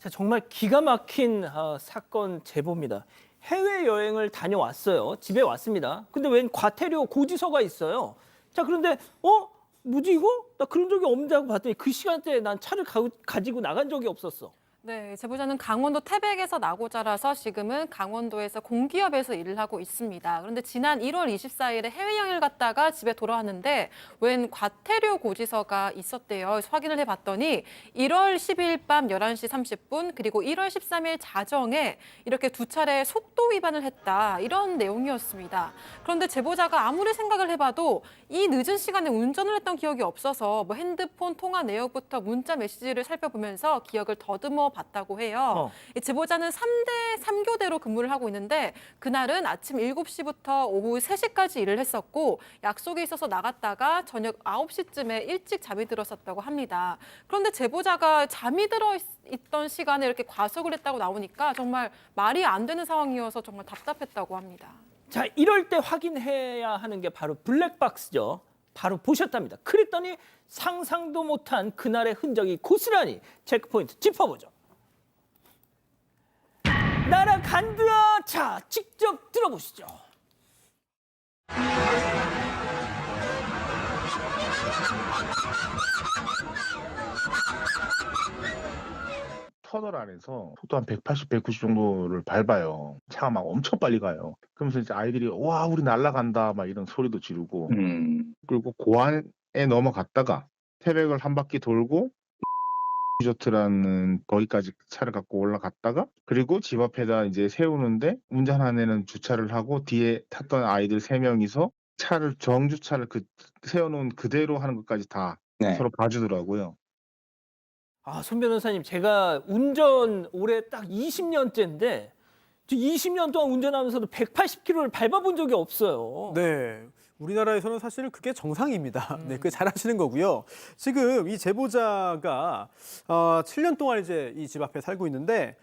자, 정말 기가 막힌 사건 제보입니다. 해외여행을 다녀왔어요. 집에 왔습니다. 근데 웬 과태료 고지서가 있어요. 자, 그런데 뭐지 이거? 나 그런 적이 없는데 하고 봤더니 그 시간대에 난 차를 가지고 나간 적이 없었어. 네, 제보자는 강원도 태백에서 나고 자라서 지금은 강원도에서 공기업에서 일을 하고 있습니다. 그런데 지난 1월 24일에 해외여행을 갔다가 집에 돌아왔는데 웬 과태료 고지서가 있었대요. 그래서 확인을 해봤더니 1월 10일 밤 11시 30분 그리고 1월 13일 자정에 이렇게 두 차례 속도 위반을 했다. 이런 내용이었습니다. 그런데 제보자가 아무리 생각을 해봐도 이 늦은 시간에 운전을 했던 기억이 없어서 뭐 핸드폰 통화 내역부터 문자 메시지를 살펴보면서 기억을 더듬어 봤다고 해요. 이 제보자는 3대 3교대로 근무를 하고 있는데 그날은 아침 7시부터 오후 3시까지 일을 했었고 약속이 있어서 나갔다가 저녁 9시쯤에 일찍 잠이 들었었다고 합니다. 그런데 제보자가 잠이 들어 있던 시간에 이렇게 과속을 했다고 나오니까 정말 말이 안 되는 상황이어서 정말 답답했다고 합니다. 자, 이럴 때 확인해야 하는 게 바로 블랙박스죠. 바로 보셨답니다. 그랬더니 상상도 못한 그날의 흔적이 고스란히 체크포인트 짚어보죠. 날아간다. 자, 직접 들어보시죠. 터널 안에서 속도 한 180, 190 정도를 밟아요. 차가 막 엄청 빨리 가요. 그러면서 이제 아이들이 와 우리 날아간다 막 이런 소리도 지르고 그리고 고안에 넘어갔다가 태백을 한 바퀴 돌고 리조트라는 거기까지 차를 갖고 올라갔다가 그리고 집 앞에다 이제 세우는데 운전한 애는 주차를 하고 뒤에 탔던 아이들 3명이서 차를 정주차를 세워놓은 그대로 하는 것까지 다 서로 봐주더라고요. 손 변호사님, 제가 운전 올해 딱 20년째인데 20년 동안 운전하면서도 180km를 밟아본 적이 없어요. 네. 우리나라에서는 사실 그게 정상입니다. 네, 그게 잘하시는 거고요. 지금 이 제보자가 7년 동안 이제 이 집 앞에 살고 있는데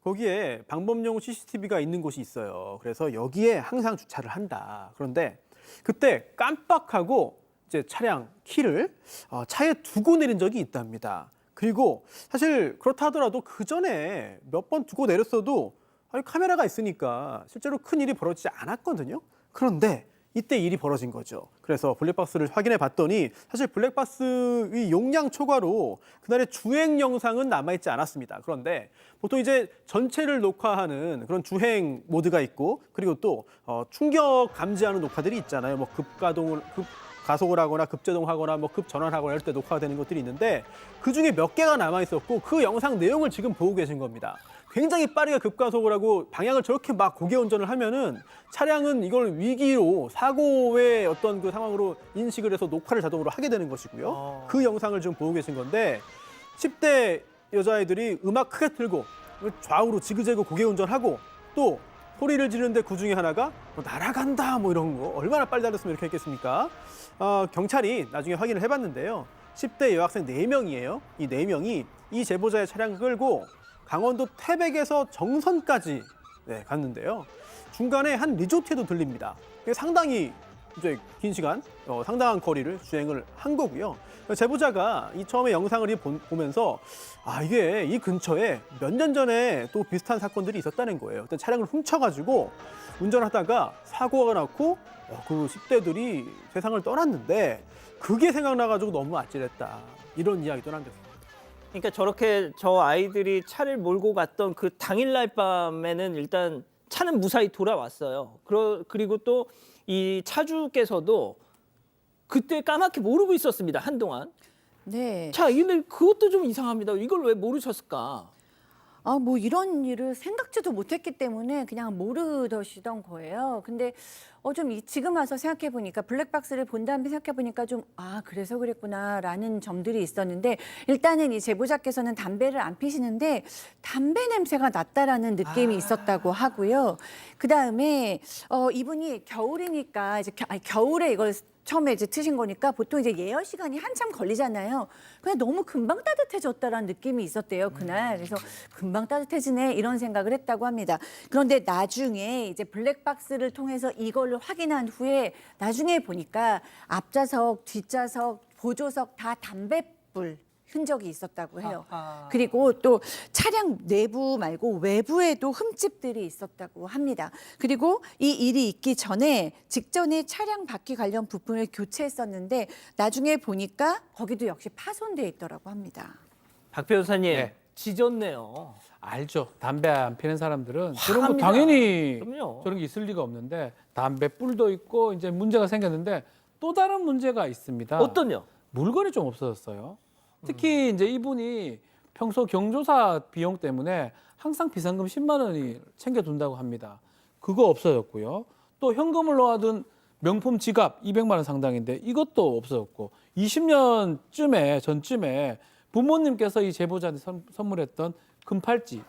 거기에 방범용 CCTV가 있는 곳이 있어요. 그래서 여기에 항상 주차를 한다. 그런데 그때 깜빡하고 이제 차량 키를 차에 두고 내린 적이 있답니다. 그리고 사실 그렇다 하더라도 그 전에 몇 번 두고 내렸어도 카메라가 있으니까 실제로 큰 일이 벌어지지 않았거든요. 그런데 이때 일이 벌어진 거죠. 그래서 블랙박스를 확인해 봤더니 사실 블랙박스의 용량 초과로 그날의 주행 영상은 남아있지 않았습니다. 그런데 보통 이제 전체를 녹화하는 그런 주행 모드가 있고 그리고 또 충격 감지하는 녹화들이 있잖아요. 뭐 가속을 하거나 급제동하거나 뭐 급전환하거나 이럴 때 녹화가 되는 것들이 있는데 그중에 몇 개가 남아있었고 그 영상 내용을 지금 보고 계신 겁니다. 굉장히 빠르게 급가속을 하고 방향을 저렇게 막 고개 운전을 하면은 차량은 이걸 위기로 사고의 어떤 그 상황으로 인식을 해서 녹화를 자동으로 하게 되는 것이고요. 그 영상을 지금 보고 계신 건데 10대 여자애들이 음악 크게 틀고 좌우로 지그재그 고개 운전하고 또 소리를 지르는데 그 중에 하나가 뭐 날아간다 뭐 이런 거 얼마나 빨리 달렸으면 이렇게 했겠습니까? 경찰이 나중에 확인을 해봤는데요. 10대 여학생 4명이에요. 이 4명이 이 제보자의 차량을 끌고 강원도 태백에서 정선까지 갔는데요. 중간에 한 리조트에도 들립니다. 상당히 이제 긴 시간, 상당한 거리를 주행을 한 거고요. 제보자가 이 처음에 영상을 보면서 이게 이 근처에 몇 년 전에 또 비슷한 사건들이 있었다는 거예요. 그때 차량을 훔쳐가지고 운전하다가 사고가 났고 그 10대들이 세상을 떠났는데 그게 생각나가지고 너무 아찔했다. 이런 이야기도 남겼습니다. 그러니까 저렇게 저 아이들이 차를 몰고 갔던 그 당일날 밤에는 일단 차는 무사히 돌아왔어요. 그리고 또 이 차주께서도 그때 까맣게 모르고 있었습니다. 한동안. 네. 자, 근데 그것도 좀 이상합니다. 이걸 왜 모르셨을까? 뭐 이런 일을 생각지도 못했기 때문에 그냥 모르시던 거예요. 근데 지금 와서 생각해 보니까 블랙박스를 본 다음에 생각해 보니까 좀 그래서 그랬구나라는 점들이 있었는데 일단은 이 제보자께서는 담배를 안 피시는데 담배 냄새가 났다라는 느낌이 있었다고 하고요. 그다음에 이분이 겨울이니까 이제 겨울에 이걸 처음에 이제 트신 거니까 보통 이제 예열 시간이 한참 걸리잖아요. 그냥 너무 금방 따뜻해졌다라는 느낌이 있었대요, 그날. 그래서 금방 따뜻해지네 이런 생각을 했다고 합니다. 그런데 나중에 이제 블랙박스를 통해서 이걸로 확인한 후에 나중에 보니까 앞좌석, 뒷좌석, 보조석 다 담뱃불 흔적이 있었다고 해요. 아하. 그리고 또 차량 내부 말고 외부에도 흠집들이 있었다고 합니다. 그리고 이 일이 있기 전에 직전에 차량 바퀴 관련 부품을 교체했었는데 나중에 보니까 거기도 역시 파손돼 있더라고 합니다. 박 변호사님 네. 지졌네요. 알죠. 담배 안 피는 사람들은 그런 거 합니다. 당연히 그럼요. 저런 게 있을 리가 없는데 담배 뿔도 있고 이제 문제가 생겼는데 또 다른 문제가 있습니다. 어떤요? 물건이 좀 없어졌어요. 특히 이제 이분이 평소 경조사 비용 때문에 항상 비상금 10만 원이 챙겨둔다고 합니다. 그거 없어졌고요. 또 현금을 넣어둔 명품 지갑 200만 원 상당인데 이것도 없어졌고 20년 전쯤에 부모님께서 이 제보자한테 선물했던 금팔찌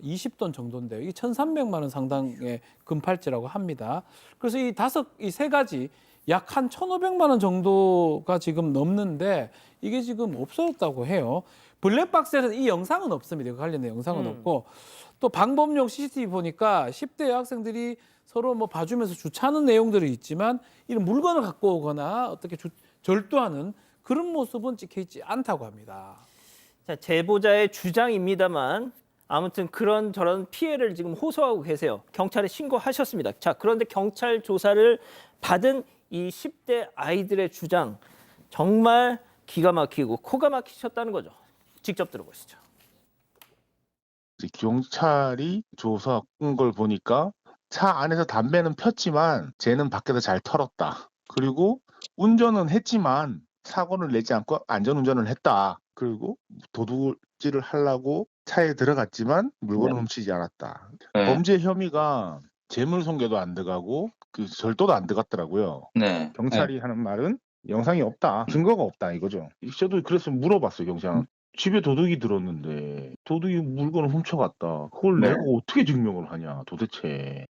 20돈 정도인데요. 이게 1,300만 원 상당의 금팔찌라고 합니다. 그래서 이 세 가지 약 한 1,500만 원 정도가 지금 넘는데 이게 지금 없어졌다고 해요. 블랙박스에는 이 영상은 없습니다. 이거 관련된 영상은 없고 또 방범용 CCTV 보니까 10대 여학생들이 서로 뭐 봐주면서 주차하는 내용들이 있지만 이런 물건을 갖고 오거나 어떻게 절도하는 그런 모습은 찍혀 있지 않다고 합니다. 자, 제보자의 주장입니다만 아무튼 그런 저런 피해를 지금 호소하고 계세요. 경찰에 신고하셨습니다. 자, 그런데 경찰 조사를 받은 이 10대 아이들의 주장 정말 기가 막히고 코가 막히셨다는 거죠. 직접 들어보시죠. 경찰이 조사한 걸 보니까 차 안에서 담배는 폈지만 쟤는 밖에서 잘 털었다. 그리고 운전은 했지만 사고를 내지 않고 안전운전을 했다. 그리고 도둑질을 하려고 차에 들어갔지만 물건을 훔치지 않았다. 범죄 혐의가 재물손괴도 안 들어가고 그 절도도 안 들어갔더라고요. 네. 경찰이 하는 말은 영상이 없다. 증거가 없다 이거죠. 저도 그래서 물어봤어요, 경찰. 집에 도둑이 들었는데 도둑이 물건을 훔쳐갔다. 그걸 네. 내가 어떻게 증명을 하냐 도대체.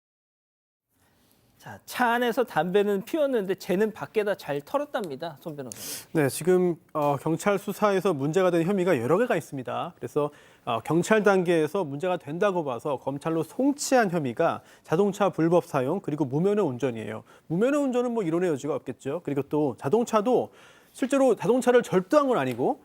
자, 차 안에서 담배는 피웠는데 쟤는 밖에다 잘 털었답니다. 손 변호사님. 네, 지금 경찰 수사에서 문제가 된 혐의가 여러 개가 있습니다. 그래서 경찰 단계에서 문제가 된다고 봐서 검찰로 송치한 혐의가 자동차 불법 사용 그리고 무면허 운전이에요. 무면허 운전은 뭐 이론의 여지가 없겠죠. 그리고 또 자동차도 실제로 자동차를 절도한 건 아니고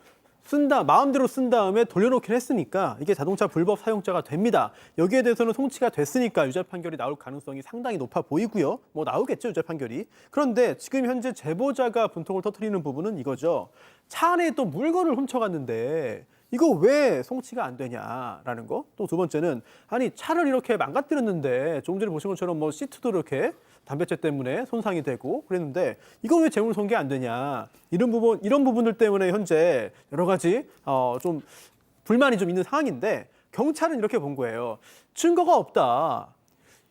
마음대로 쓴 다음에 돌려놓긴 했으니까 이게 자동차 불법 사용자가 됩니다. 여기에 대해서는 송치가 됐으니까 유죄 판결이 나올 가능성이 상당히 높아 보이고요. 뭐 나오겠죠, 유죄 판결이. 그런데 지금 현재 제보자가 분통을 터뜨리는 부분은 이거죠. 차 안에 또 물건을 훔쳐갔는데 이거 왜 송치가 안 되냐라는 거. 또 두 번째는 아니 차를 이렇게 망가뜨렸는데 조금 전에 보신 것처럼 뭐 시트도 이렇게 담배채 때문에 손상이 되고 그랬는데 이거 왜 재물손괴 안 되냐. 이런 부분들 때문에 현재 여러 가지 좀 불만이 좀 있는 상황인데 경찰은 이렇게 본 거예요. 증거가 없다.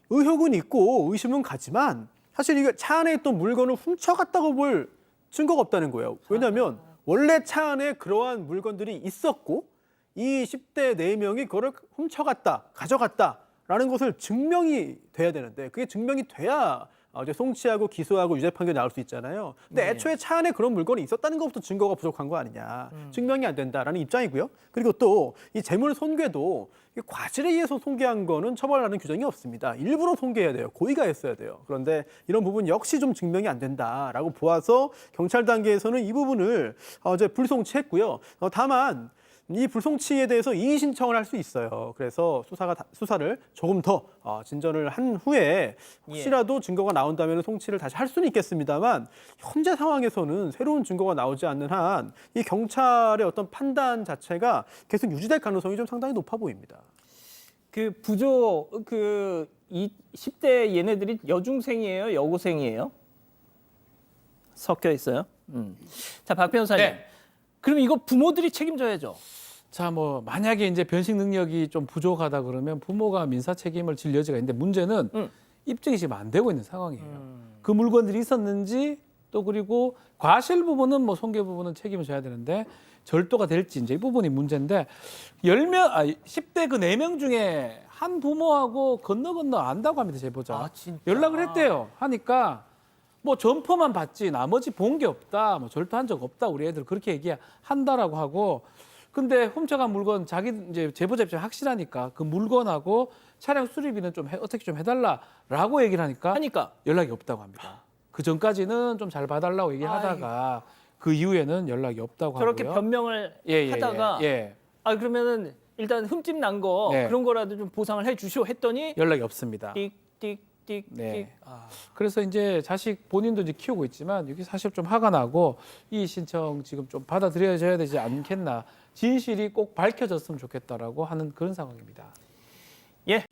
의혹은 있고 의심은 가지만 사실 이거 차 안에 있던 물건을 훔쳐갔다고 볼 증거가 없다는 거예요. 왜냐하면 원래 차 안에 그러한 물건들이 있었고 이 10대 4명이 그거를 훔쳐갔다, 가져갔다라는 것을 증명이 돼야 되는데 그게 증명이 돼야 이제 송치하고 기소하고 유죄 판결이 나올 수 있잖아요. 근데 네. 애초에 차 안에 그런 물건이 있었다는 것부터 증거가 부족한 거 아니냐. 증명이 안 된다라는 입장이고요. 그리고 또 이 재물 손괴도 과실에 의해서 손괴한 거는 처벌하는 규정이 없습니다. 일부러 손괴해야 돼요. 고의가 했어야 돼요. 그런데 이런 부분 역시 좀 증명이 안 된다라고 보아서 경찰 단계에서는 이 부분을 이제 불송치했고요. 다만 이 불송치에 대해서 이의 신청을 할 수 있어요. 그래서 수사를 조금 더 진전을 한 후에 혹시라도 증거가 나온다면 송치를 다시 할 수는 있겠습니다만 현재 상황에서는 새로운 증거가 나오지 않는 한 이 경찰의 어떤 판단 자체가 계속 유지될 가능성이 좀 상당히 높아 보입니다. 이 10대 얘네들이 여중생이에요, 여고생이에요? 섞여 있어요. 자, 박 변호사님. 네. 그럼 이거 부모들이 책임져야죠. 자, 뭐 만약에 이제 변식 능력이 좀 부족하다 그러면 부모가 민사 책임을 질 여지가 있는데 문제는 입증이 지금 안 되고 있는 상황이에요. 그 물건들이 있었는지 또 그리고 과실 부분은 뭐 손괴 부분은 책임을 져야 되는데 절도가 될지 이제 이 부분이 문제인데 10대 그 4명 중에 한 부모하고 건너 안다고 합니다, 제보자. 아, 진짜? 연락을 했대요. 하니까 뭐 점퍼만 봤지 나머지 본 게 없다. 뭐 절도한 적 없다. 우리 애들 그렇게 얘기한다라고 하고 근데 훔쳐간 물건 자기 이제 제보자 입장이 확실하니까 그 물건하고 차량 수리비는 좀 어떻게 좀 해달라라고 얘기를 하니까 연락이 없다고 합니다. 그 전까지는 좀 잘 봐달라고 얘기하다가 그 이후에는 연락이 없다고 저렇게 하고요. 변명을 하다가 아 그러면은 일단 흠집 난 거 네. 그런 거라도 좀 보상을 해주시오 했더니 연락이 없습니다. 띡띡띡띡. 네. 아. 그래서 이제 자식 본인도 이제 키우고 있지만 여기 사실 좀 화가 나고 이 신청 지금 좀 받아들여져야 되지 않겠나. 진실이 꼭 밝혀졌으면 좋겠다라고 하는 그런 상황입니다. 예.